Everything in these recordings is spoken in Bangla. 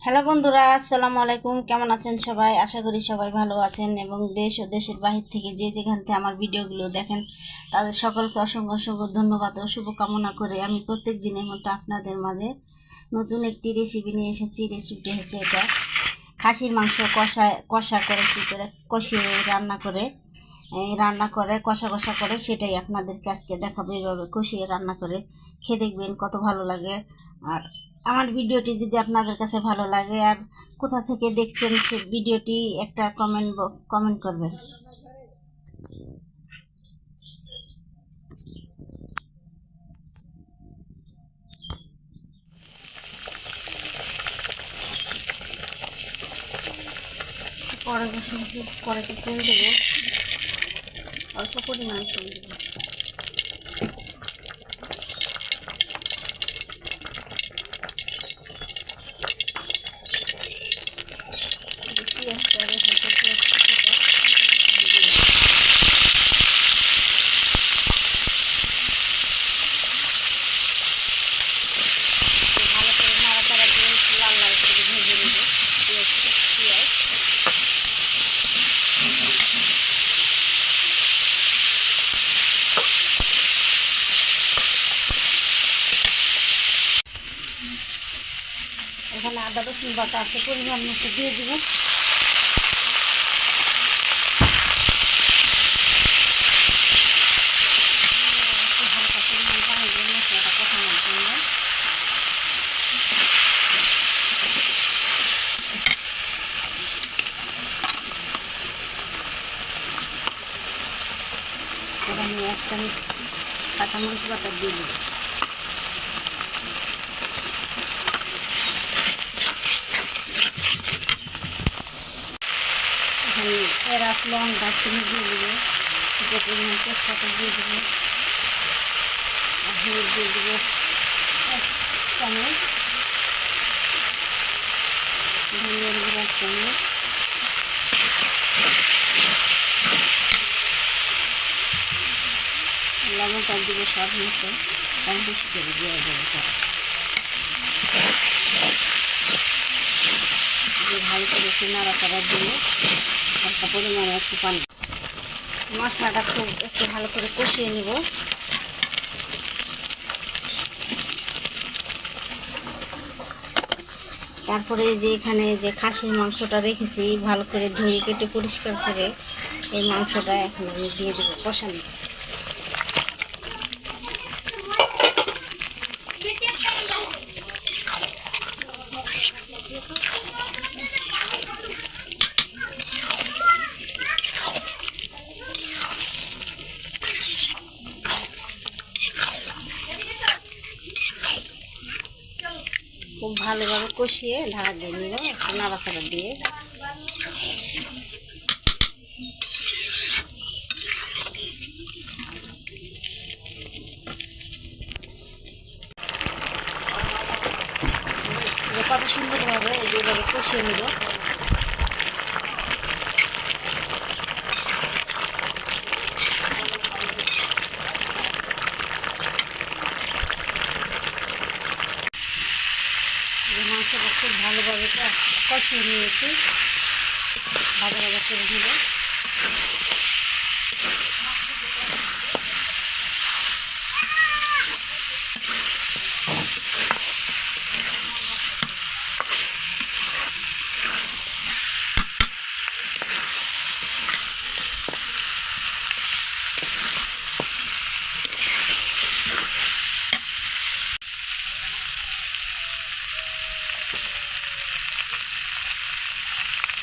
হ্যালো বন্ধুরা, আসসালামু আলাইকুম। কেমন আছেন সবাই? আশা করি সবাই ভালো আছেন এবং দেশ ও দেশের বাহির থেকে যে যেখান থেকে আমার ভিডিওগুলো দেখেন তাদের সকলকে অসংখ্য অসংখ্য ধন্যবাদ ও শুভকামনা করে আমি প্রত্যেক দিনের মতো আপনাদের মাঝে নতুন একটি রেসিপি নিয়ে এসেছি। রেসিপিটি হচ্ছে এটা খাসির মাংস কষা করে কী করে কষিয়ে রান্না করে কষা কষা করে সেটাই আপনাদেরকে আজকে দেখাবো। এইভাবে কষিয়ে রান্না করে খেয়ে দেখবেন কত ভালো লাগে। আর আমার ভিডিওটি যদি আপনাদের কাছে ভালো লাগে আর কোথা থেকে দেখছেন সে ভিডিওটি একটা কমেন্ট করবেন। কড়াইতে তেল দেবো, অল্প পরিমাণ তেল দেবো। এখানে আদা রসুন বাটা আছে, পরিমাণ মতো দিয়ে দিব। হালকা পরিমাণ পানি দিয়ে মশলাটা কষানোর জন্য। এখানে 1 চামচ কাঁচামরিচ বাটা দিয়ে দিব। এখানে এলাচ লং দারচিনি দিয়ে দেবো, দুটো পরিমাণ তেজপাতা দিয়ে দেবো, আর হলুদ দিয়ে দেবো 1 চামচ, ধনিয়ার গুঁড়ো 1 চামচ, লবণটা দেবো স্বাদ মতো, কম বেশি করে দিয়ে দেবো। ভালো করে একটু নাড়াচাড়া দিয়ে হালকা পরিমাণে একটু পানি, মশলাটা একটু ভালো করে কষিয়ে নেব। তারপরে যে এখানে যে খাসির মাংসটা রেখেছি ভালো করে ধুয়ে কেটে পরিষ্কার করে এই মাংসটা এখন আমি দিয়ে দেবো কষানো। খুব ভালোভাবে কষিয়ে ঢাকা দিয়ে নিব, একটু নাড়াচাড়া দিয়ে। কত সুন্দরভাবে এইভাবে কষিয়ে নিব। মাংসটা খুব ভালোভাবে কষিয়ে নিয়েছি, ভাজা ভাজা করে নেব।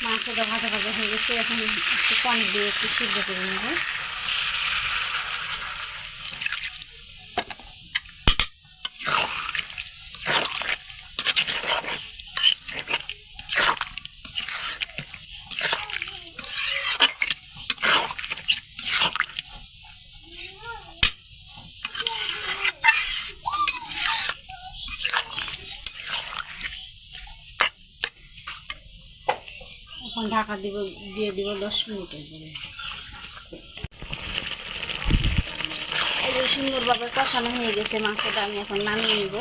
মাংসটা ভাজা ভাজা হয়ে গেছে, এখন একটু পানি দিয়ে একটু সিদ্ধ করে নেব। এখন ঢাকা দিয়ে দিব 10 মিনিটের জন্য। এই যে সুন্দরভাবে কষানো হয়ে গেছে মাংসটা, আমি এখন নামিয়ে নিব।